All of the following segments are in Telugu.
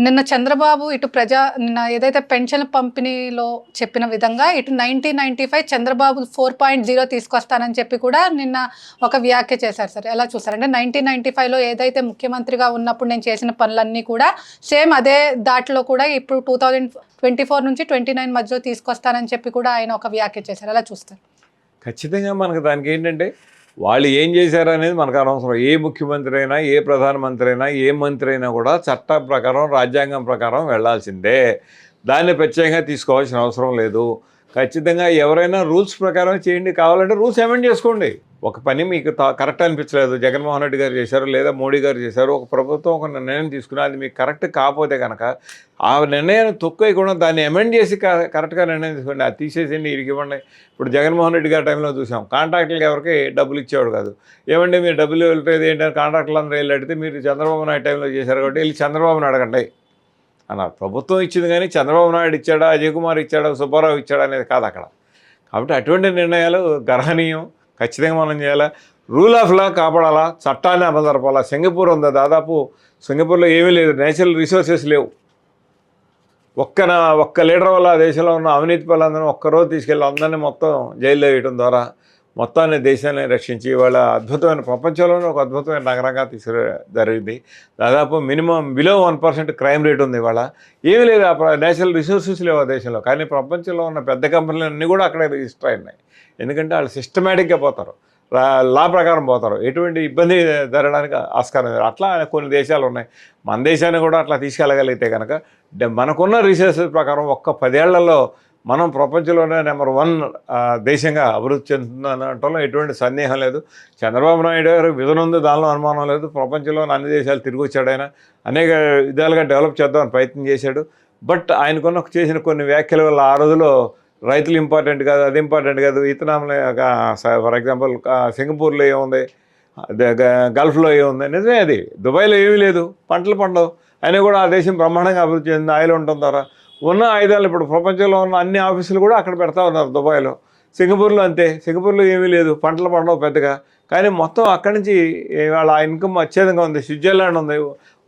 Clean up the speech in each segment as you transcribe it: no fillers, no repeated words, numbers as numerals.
నిన్న చంద్రబాబు నిన్న ఏదైతే పెన్షన్ పంపిణీలో చెప్పిన విధంగా 1995 చంద్రబాబు 4.0 తీసుకొస్తానని చెప్పి కూడా నిన్న ఒక వ్యాఖ్య చేశారు సార్. ఎలా చూస్తారు అంటే 1995లో ఏదైతే ముఖ్యమంత్రిగా ఉన్నప్పుడు నేను చేసిన పనులన్నీ కూడా సేమ్ అదే దాటిలో కూడా ఇప్పుడు 2024 నుంచి 29 మధ్యలో తీసుకొస్తానని చెప్పి కూడా ఆయన ఒక వ్యాఖ్య చేశారు. ఎలా చూస్తారు? ఖచ్చితంగా మనకు దానికి ఏంటంటే వాళ్ళు ఏం చేశారు అనేది మనకు అనవసరం. ఏ ముఖ్యమంత్రి అయినా, ఏ ప్రధానమంత్రి అయినా, ఏ మంత్రి అయినా కూడా చట్టం ప్రకారం, రాజ్యాంగం ప్రకారం వెళ్లాల్సిందే. దాన్ని ప్రత్యేకంగా తీసుకోవాల్సిన అవసరం లేదు. ఖచ్చితంగా ఎవరైనా రూల్స్ ప్రకారం చేయండి, కావాలంటే రూల్స్ అమెండ్ చేసుకోండి. ఒక పని మీకు కరెక్ట్ అనిపించలేదు, జగన్మోహన్ రెడ్డి గారు చేశారు లేదా మోడీ గారు చేశారు, ఒక ప్రభుత్వం ఒక నిర్ణయం తీసుకుని అది మీకు కరెక్ట్ కాకపోతే కనుక ఆ నిర్ణయాన్ని తొక్కేయకుండా దాన్ని అమెండ్ చేసి కరెక్ట్గా నిర్ణయం తీసుకోండి. అది తీసేసిండి, ఇరికి ఇవ్వండి. ఇప్పుడు జగన్మోహన్ రెడ్డి గారి టైంలో చూసాం, కాంట్రాక్టులకు ఎవరికి డబ్బులు ఇచ్చేవాడు కాదు. ఏమంటే మీరు డబ్బులు వెళ్ళలేదు ఏంటంటే కాంట్రాక్టులు అందరూ వెళ్ళి అడిగితే మీరు చంద్రబాబు నాయుడు టైంలో చేశారు కాబట్టి వెళ్ళి చంద్రబాబుని అడగండి అన్నారు. ప్రభుత్వం ఇచ్చింది కానీ చంద్రబాబు నాయుడు ఇచ్చాడా, అజయ్ కుమార్ ఇచ్చాడా, సుబ్బారావు ఇచ్చాడా అనేది కాదు అక్కడ. కాబట్టి అటువంటి నిర్ణయాలు గర్హనీయం, ఖచ్చితంగా మనం చేయాలా. రూల్ ఆఫ్ లా కాపాడాలా, చట్టాన్ని అమలు జరపాలా. సింగపూర్ ఉందా, దాదాపు సింగపూర్లో ఏమీ లేదు, నేచురల్ రిసోర్సెస్ లేవు. ఒక్క లీడర్ వల్ల ఆ దేశంలో ఉన్న అవినీతి పనులందరూ ఒక్కరోజు తీసుకెళ్ళి అందరినీ మొత్తం జైల్లో వేయడం ద్వారా మొత్తాన్ని దేశాన్ని రక్షించి వాళ్ళ అద్భుతమైన ప్రపంచంలోనే ఒక అద్భుతమైన నగరంగా జరిగింది. దాదాపు మినిమం బిలో 1% క్రైమ్ రేట్ ఉంది. ఇవాళ ఏమీ లేదు, నేచురల్ రిసోర్సెస్ లేవు ఆ దేశంలో. కానీ ప్రపంచంలో ఉన్న పెద్ద కంపెనీలన్నీ కూడా అక్కడే రిజిస్టర్ అయినాయి. ఎందుకంటే వాళ్ళు సిస్టమేటిక్గా పోతారు, లా ప్రకారం పోతారు, ఎటువంటి ఇబ్బంది జరగడానికి ఆస్కారం లేదు. అట్లా కొన్ని దేశాలు ఉన్నాయి. మన దేశాన్ని కూడా అట్లా తీసుకెళ్ళగలిగితే కనుక మనకున్న రిసోర్సెస్ ప్రకారం ఒక్క 10 ఏళ్లలో మనం ప్రపంచంలోనే నెంబర్ 1 దేశంగా అభివృద్ధి చెందుతుందనటంలో ఎటువంటి సందేహం లేదు. చంద్రబాబు నాయుడు గారు విజన్ ఉంది, దానిలో అనుమానం లేదు. ప్రపంచంలోని అన్ని దేశాలు తిరిగి వచ్చాడు. ఆయన అనేక విధాలుగా డెవలప్ చేద్దామని ప్రయత్నం చేశాడు. బట్ ఆయనకున్న చేసిన కొన్ని వ్యాఖ్యల వల్ల ఆ రోజులో రైతులు ఇంపార్టెంట్ కాదు, అది ఇంపార్టెంట్ కాదు, వియత్నాంలో ఫర్ ఎగ్జాంపుల్ సింగపూర్లో ఏముంది, గల్ఫ్లో ఏముంది, నిజమే. అది దుబాయ్లో ఏమీ లేదు, పంటలు పండవు. అయినా కూడా ఆ దేశం బ్రహ్మాండంగా అభివృద్ధి చెందింది ఆయిల్ ఉండటం ద్వారా. ఉన్న ఆయుధాలు ఇప్పుడు ప్రపంచంలో ఉన్న అన్ని ఆఫీసులు కూడా అక్కడ పెడతా ఉన్నారు దుబాయ్లో. సింగపూర్లో అంతే, సింగపూర్లో ఏమీ లేదు, పంటలు పండవు పెద్దగా. కానీ మొత్తం అక్కడి నుంచి వాళ్ళ ఇన్కమ్ అత్యధికంగా ఉంది. స్విట్జర్లాండ్ ఉంది,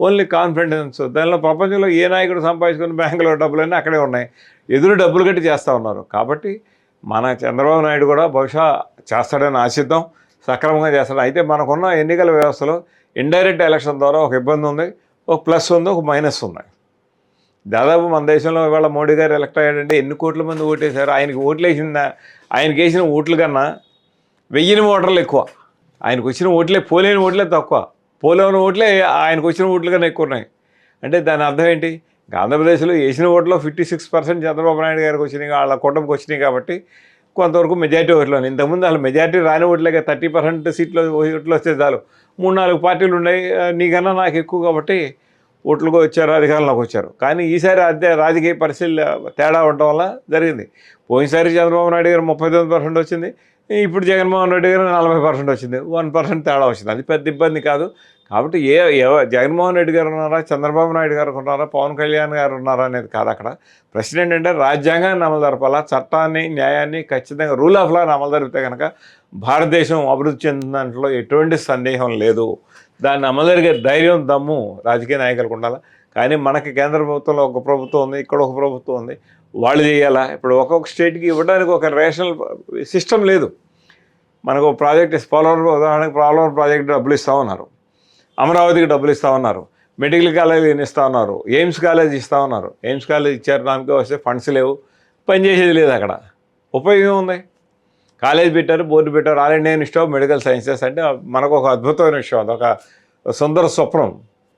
ఓన్లీ కాన్ఫిడెన్స్. దానిలో ప్రపంచంలో ఏ నాయకుడు సంపాదించుకుని బ్యాంకులో డబ్బులన్నీ అక్కడే ఉన్నాయి. ఎదురు డబ్బులు కట్టి చేస్తూ ఉన్నారు. కాబట్టి మన చంద్రబాబు నాయుడు కూడా బహుశా చేస్తాడని ఆశిద్దాం, సక్రమంగా చేస్తాడు. అయితే మనకున్న ఎన్నికల వ్యవస్థలో ఇండైరెక్ట్ ఎలక్షన్ ద్వారా ఒక ఇబ్బంది ఉంది, ఒక ప్లస్ ఉంది, ఒక మైనస్ ఉన్నాయి. దాదాపు మన దేశంలో ఇవాళ మోడీ గారు ఎలక్ట్ అయ్యాడంటే ఎన్ని కోట్ల మంది ఓటేశారు. ఆయనకి ఆయనకి వేసిన ఓట్ల కన్నా 1000 ఓటర్లు ఎక్కువ. ఆయనకు వచ్చిన ఓట్లే, పోలేని ఓట్లే తక్కువ, పోలేని ఓట్లే ఆయనకు వచ్చిన ఓట్ల కన్నా ఎక్కువ ఉన్నాయి. అంటే దాని అర్థం ఏంటి? ఆంధ్రప్రదేశ్లో వేసిన ఓట్లో 56% చంద్రబాబు నాయుడు గారికి వచ్చినాయి, వాళ్ళ కూటమికి వచ్చినాయి. కాబట్టి కొంతవరకు మెజార్టీ ఓట్లు. ఇంతకుముందు వాళ్ళ మెజార్టీ రాని ఓట్లేక 30% సీట్లు ఓట్లు వస్తే చాలు. 3-4 పార్టీలు ఉన్నాయి, నీకన్నా నాకు ఎక్కువ, కాబట్టి ఓట్లుగా వచ్చారు, అధికారంలోకి వచ్చారు. కానీ ఈసారి అదే రాజకీయ పరిస్థితులు తేడా ఉండటం వల్ల జరిగింది. పోయినసారి చంద్రబాబు నాయుడు గారు 39% వచ్చింది, ఇప్పుడు జగన్మోహన్ రెడ్డి గారు 40% వచ్చింది. 1% తేడా వచ్చింది. అది పెద్ద ఇబ్బంది కాదు. కాబట్టి జగన్మోహన్ రెడ్డి గారు ఉన్నారా, చంద్రబాబు నాయుడు గారు ఉన్నారా, పవన్ కళ్యాణ్ గారు ఉన్నారా అనేది కాదు అక్కడ. ప్రశ్న ఏంటంటే రాజ్యాంగాన్ని అమలు జరపాలా, చట్టాన్ని, న్యాయాన్ని ఖచ్చితంగా రూల్ ఆఫ్ లాని అమలు జరిపితే కనుక భారతదేశం అభివృద్ధి చెందిన దాంట్లో ఎటువంటి సందేహం లేదు. దాన్ని అమలు జరిగే ధైర్యం, దమ్ము రాజకీయ నాయకులకు ఉండాలి. కానీ మనకి కేంద్ర ప్రభుత్వంలో ఒక ప్రభుత్వం ఉంది, ఇక్కడ ఒక ప్రభుత్వం ఉంది, వాళ్ళు చేయాలా. ఇప్పుడు ఒక్కొక్క స్టేట్కి ఇవ్వడానికి ఒక రేషనల్ సిస్టమ్ లేదు. మనకు ప్రాజెక్ట్ పోలవరం ఉదాహరణకి పోలవరం ప్రాజెక్ట్ డబ్బులు ఇస్తూ ఉన్నారు, అమరావతికి డబ్బులు ఇస్తూ ఉన్నారు, మెడికల్ కాలేజీ ఇస్తూ ఉన్నారు, ఎయిమ్స్ కాలేజ్ ఇస్తూ ఉన్నారు. ఎయిమ్స్ కాలేజ్ ఇచ్చారు, దానికి వస్తే ఫండ్స్ లేవు, పనిచేసేది లేదు. అక్కడ ఉపయోగం ఉంది. కాలేజ్ పెట్టారు, బోర్డు పెట్టారు, all India institute of medical sciences. అంటే మనకు ఒక అద్భుతమైన విషయం, అదొక సుందర స్వప్నం.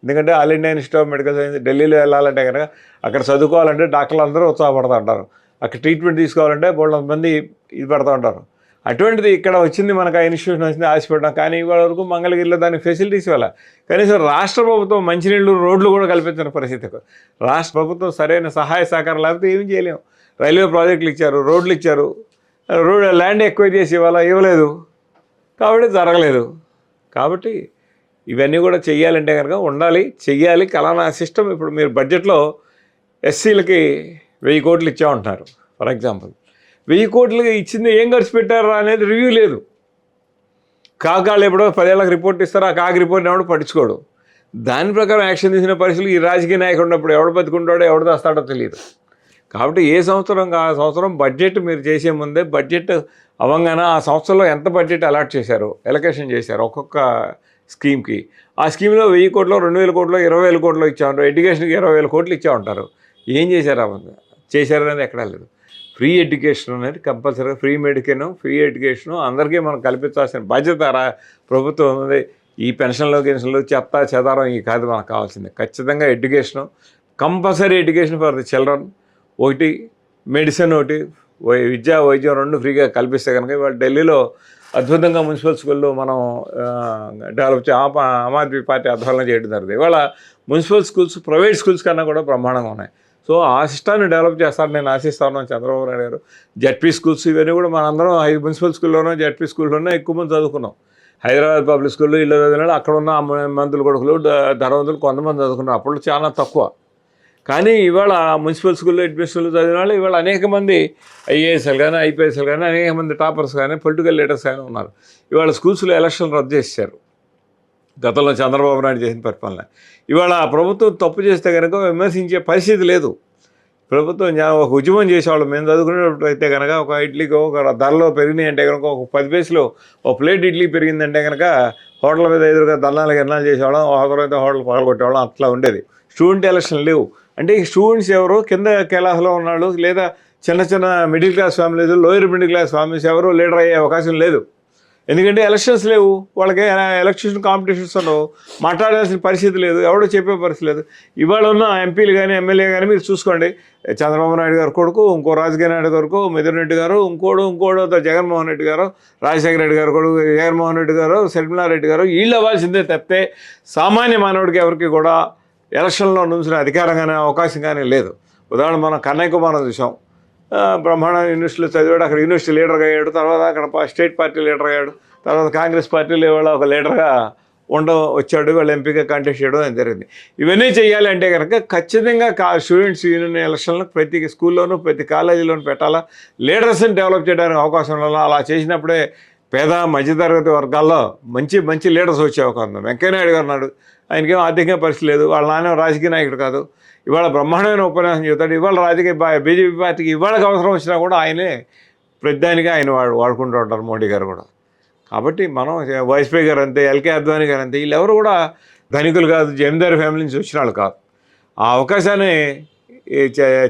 ఎందుకంటే all India institute of medical science ఢిల్లీలో వెళ్ళాలంటే కనుక అక్కడ చదువుకోవాలంటే డాక్టర్లు అందరూ ఉత్సాహపడుతూ ఉంటారు, అక్కడ ట్రీట్మెంట్ తీసుకోవాలంటే 300 మంది ఇది పెడతా ఉంటారు. అటువంటిది ఇక్కడ వచ్చింది, మనకు ఆ ఇన్స్టిట్యూషన్ వచ్చింది, ఆశపడ్డాం. కానీ ఇవాళ వరకు మంగళగిరిలో దానికి ఫెసిలిటీస్ వల్ల కనీసం రాష్ట్ర ప్రభుత్వం మంచినీళ్ళు, రోడ్లు కూడా కల్పించిన పరిస్థితికి రాష్ట్ర ప్రభుత్వం సరైన సహాయ సహకారం లేకపోతే ఏమీ చేయలేము. రైల్వే ప్రాజెక్టులు ఇచ్చారు, రోడ్లు ఇచ్చారు, ల్యాండ్ ఎక్వైర్ చేసి ఇవ్వలేదు, కాబట్టి జరగలేదు. కాబట్టి ఇవన్నీ కూడా చెయ్యాలంటే కనుక ఉండాలి, చెయ్యాలి. కలానా సిస్టమ్. ఇప్పుడు మీరు బడ్జెట్లో ఎస్సీలకి 1000 కోట్లు ఇచ్చామంటున్నారు. ఫర్ ఎగ్జాంపుల్ 1000 కోట్లకి ఇచ్చింది ఏం ఖర్చు పెట్టారా అనేది రివ్యూ లేదు. కాకాళ్ళు ఎప్పుడో 10 ఏళ్ళకి రిపోర్ట్ ఇస్తారు, ఆ కాకి రిపోర్ట్ ఎవడో పట్టించుకోడు. దాని ప్రకారం యాక్షన్ తీసిన పరిస్థితులు ఈ రాజకీయ నాయకుడు ఉన్నప్పుడు ఎవడు బతుకుంటాడో ఎవడు తెస్తాడో తెలియదు. కాబట్టి ఏ సంవత్సరం ఆ సంవత్సరం బడ్జెట్ మీరు చేసే ముందే బడ్జెట్ అవంగానే ఆ సంవత్సరంలో ఎంత బడ్జెట్ అలాట్ చేశారు, ఎలకేషన్ చేశారు ఒక్కొక్క స్కీమ్కి. ఆ స్కీమ్లో 1000 కోట్లు, 2000 కోట్లు, 20,000 కోట్లు ఇచ్చా ఉంటారు. ఎడ్యుకేషన్కి 20,000 కోట్లు ఇచ్చా ఉంటారు. ఏం చేశారు చేశారనేది ఎక్కడా లేదు. ఫ్రీ ఎడ్యుకేషన్ అనేది కంపల్సరీగా, ఫ్రీ ఎడ్యుకేషను అందరికీ మనం కల్పించాల్సిన బాధ్యత ప్రభుత్వం ఉంది. ఈ పెన్షన్లు చెత్త చెదారం ఈ కాదు మనకు కావాల్సింది. ఖచ్చితంగా education, compulsory education for the children ఒకటి, మెడిసిన్ ఒకటి, విద్యా వైద్యం 2 ఫ్రీగా కల్పిస్తే కనుక ఇవాళ ఢిల్లీలో అద్భుతంగా మున్సిపల్ స్కూల్లో మనం డెవలప్ ఆమ్ ఆద్మీ పార్టీ ఆధ్వర్యంలో చేయడం జరిగింది. ఇవాళ మున్సిపల్ స్కూల్స్ ప్రైవేట్ స్కూల్స్ కన్నా కూడా బ్రహ్మాండంగా ఉన్నాయి. సో ఆ సిస్టాన్ని డెవలప్ చేస్తారని నేను ఆశిస్తాను. చంద్రబాబు నాయుడు గారు జడ్పీ స్కూల్స్ ఇవన్నీ కూడా మనందరం మున్సిపల్ స్కూల్లోనో జడ్పీ స్కూల్లోనో ఎక్కువ మంది చదువుకున్నాం. హైదరాబాద్ పబ్లిక్ స్కూల్లో ఇల్లు చదివినాడు, అక్కడ ఉన్న మంత్రుల కొడుకులు ధనవంతులు కొంతమంది చదువుకున్నారు. అప్పుడు చాలా తక్కువ. కానీ ఇవాళ మున్సిపల్ స్కూల్లో అడ్మిషన్లు చదివిన వాళ్ళు ఇవాళ అనేక మంది ఐఏఎస్ఎల్ కానీ ఐపీఎస్ఎల్ కానీ అనేక మంది టాపర్స్ కానీ పొలిటికల్ లీడర్స్ కానీ ఉన్నారు. ఇవాళ స్కూల్స్లో ఎలక్షన్లు రద్దు చేశారు గతంలో చంద్రబాబు నాయుడు చేసిన పరిపాలన. ఇవాళ ప్రభుత్వం తప్పు చేస్తే కనుక విమర్శించే పరిస్థితి లేదు. ప్రభుత్వం ఒక ఉద్యమం చేసేవాళ్ళు మేము చదువుకునేటప్పుడు అయితే కనుక ఒక ఇడ్లీకి ఒక ధరలో పెరిగినాయి అంటే కనుక ఒక 10 పైసలు ఒక ప్లేట్ ఇడ్లీ పెరిగిందంటే కనుక హోటల్ మీద ఎదురుగా ధర్నాలు చేసేవాళ్ళం, అవసరమైతే హోటల్ పగలగొట్టేవాళ్ళం. అట్లా ఉండేది. స్టూడెంట్ ఎలక్షన్ లేవు. అంటే ఈ స్టూడెంట్స్ ఎవరు కింద కైలాసలో ఉన్నాడు లేదా చిన్న చిన్న middle class families, lower middle class families ఎవరు లీడర్ అయ్యే అవకాశం లేదు. ఎందుకంటే ఎలక్షన్స్ లేవు, వాళ్ళకి ఎలక్షన్ కాంపిటీషన్స్ ఉండవు, మాట్లాడాల్సిన పరిస్థితి లేదు, ఎవడో చెప్పే పరిస్థితి లేదు. ఇవాళ ఉన్న ఎంపీలు కానీ ఎమ్మెల్యే కానీ మీరు చూసుకోండి, చంద్రబాబు నాయుడు గారు కొడుకు, ఇంకో రాజకీయ నాయుడు కొడుకు మిథున్ రెడ్డి గారు, ఇంకోడు జగన్మోహన్ రెడ్డి గారు, రాజశేఖర రెడ్డి గారు కొడుకు జగన్మోహన్ రెడ్డి గారు, శర్మిలారెడ్డి గారు, వీళ్ళు అవ్వాల్సిందే తప్పితే సామాన్య మానవుడికి ఎవరికి కూడా ఎలక్షన్లో నుంచిన అధికారం కానీ అవకాశం కానీ లేదు. ఉదాహరణ మనం కన్నయ్య కుమారం చూసాం. బ్రహ్మాండ యూనివర్సిటీలో చదివాడు, అక్కడ యూనివర్సిటీ లీడర్గా అయ్యాడు, తర్వాత అక్కడ స్టేట్ పార్టీ లీడర్గా అయ్యాడు, తర్వాత కాంగ్రెస్ పార్టీలో ఇవాళ ఒక లీడర్గా వచ్చాడు, వాళ్ళు ఎంపీగా కంటెస్ట్ చేయడం అని జరిగింది. ఇవన్నీ చేయాలి అంటే కనుక ఖచ్చితంగా స్టూడెంట్స్ యూనియన్ ఎలక్షన్లకు ప్రతి స్కూల్లోనూ ప్రతి కాలేజీలోనూ పెట్టాలా, లీడర్స్ని డెవలప్ చేయడానికి అవకాశం ఉండాలి. అలా చేసినప్పుడే పేద మధ్యతరగతి వర్గాల్లో మంచి మంచి లీడర్స్ వచ్చే అవకాశం ఉంది. వెంకయ్యనాయుడు గారు ఉన్నాడు, ఆయనకేమో ఆర్థికంగా పరిస్థితి లేదు, వాళ్ళ నాన్న రాజకీయ నాయకుడు కాదు, ఇవాళ బ్రహ్మాండమైన ఉపన్యాసం చెబుతాడు. ఇవాళ బీజేపీ పార్టీకి ఇవాళకి అవసరం వచ్చినా కూడా ఆయనే ప్రతిదానికి ఆయన వాడుకుంటూ ఉంటారు, మోడీ గారు కూడా. కాబట్టి మనం వాజ్పేయి గారు అంతే, ఎల్కే అద్వానీ గారు అంతే, వీళ్ళెవరు కూడా ధనికులు కాదు, జమీందారు ఫ్యామిలీ నుంచి వచ్చిన వాళ్ళు కాదు. ఆ అవకాశాన్ని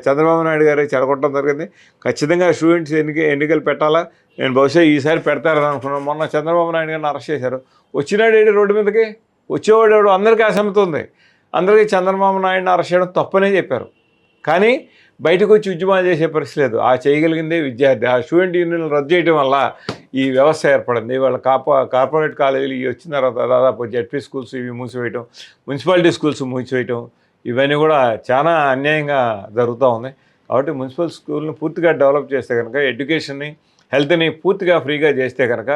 చంద్రబాబు నాయుడు గారే చెడగొట్టడం జరిగింది. ఖచ్చితంగా స్టూడెంట్స్ ఎన్నికలు పెట్టాలా. నేను బహుశా ఈసారి పెడతారని అనుకున్నాను. మొన్న చంద్రబాబు నాయుడు గారిని అరెస్ట్ చేశారు, వచ్చినాడు రోడ్డు మీదకి, వచ్చేవాడు అందరికీ అసమ్మతి ఉంది, అందరికీ చంద్రబాబు నాయుడిని అరెస్ట్ చేయడం తప్పనే చెప్పారు. కానీ బయటకు వచ్చి ఉద్యమాలు చేసే పరిస్థితి లేదు. ఆ చేయగలిగిందే విద్యార్థి. ఆ స్టూడెంట్ యూనియన్లు రద్దు చేయడం వల్ల ఈ వ్యవస్థ ఏర్పడింది. వాళ్ళ కార్పొరేట్ కాలేజీలు ఇవి వచ్చిన తర్వాత దాదాపు జడ్పీ స్కూల్స్ ఇవి మూసివేయటం, మున్సిపాలిటీ స్కూల్స్ మూసివేయటం, ఇవన్నీ కూడా చాలా అన్యాయంగా జరుగుతూ ఉంది. కాబట్టి మున్సిపల్ స్కూల్ని పూర్తిగా డెవలప్ చేస్తే కనుక, ఎడ్యుకేషన్ని హెల్త్ని పూర్తిగా ఫ్రీగా చేస్తే కనుక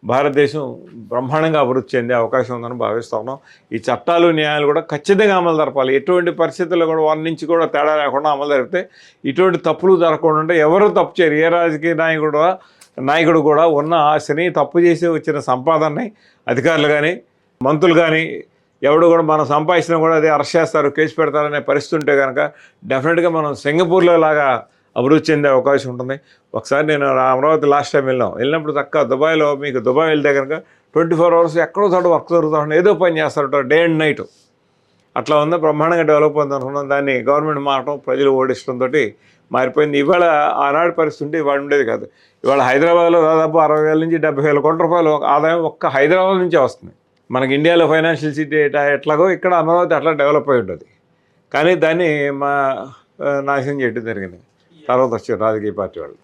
భారతదేశం బ్రహ్మాండంగా అభివృద్ధి చెందే అవకాశం ఉందని భావిస్తూ ఉన్నాం. ఈ చట్టాలు న్యాయాలు కూడా ఖచ్చితంగా అమలు జరపాలి. ఎటువంటి పరిస్థితుల్లో కూడా వాళ్ళ నుంచి కూడా తేడా లేకుండా అమలు జరిపితే ఇటువంటి తప్పులు జరగకుండా ఉంటే ఎవరు తప్పు చేయరు. ఏ రాజకీయ నాయకుడు కూడా ఉన్న ఆశని, తప్పు చేసి వచ్చిన సంపాదనని అధికారులు కానీ మంత్రులు కానీ ఎవడు కూడా మనం సంపాదించినా కూడా అది అరెస్ట్ చేస్తారు, కేసు పెడతారనే పరిస్థితి ఉంటే కనుక డెఫినెట్గా మనం సింగపూర్లో లాగా అభివృద్ధి చెందే అవకాశం ఉంటుంది. ఒకసారి నేను అమరావతి లాస్ట్ టైం వెళ్ళినప్పుడు చక్కగా దుబాయ్లో, మీకు దుబాయ్ వెళ్తే కనుక 24 hours ఎక్కడో చోట వర్క్ జరుగుతూ ఉంటుంది, ఏదో పని చేస్తారు డే అండ్ నైట్. అట్లా ఉందా, బ్రహ్మాండంగా డెవలప్ అవుతుంది అనుకున్నాం. దాన్ని గవర్నమెంట్ మారటం, ప్రజలు ఓడిష్టంతో మారిపోయింది. ఇవాళ ఆనాడు పరిస్థితి ఉంటే ఇవాళ ఉండేది కాదు. ఇవాళ హైదరాబాద్లో దాదాపు 60,000 నుంచి 70,000 కోట్ల రూపాయలు ఆదాయం ఒక్క హైదరాబాద్ నుంచే వస్తుంది. మనకి ఇండియాలో ఫైనాన్షియల్ సిటీ ఎట్లాగో ఇక్కడ అమరావతి అట్లా డెవలప్ అయి ఉంటుంది. కానీ దాన్ని నాశనం చేయడం జరిగింది. తర్వాత వచ్చారు రాజకీయ పార్టీ వాళ్ళు.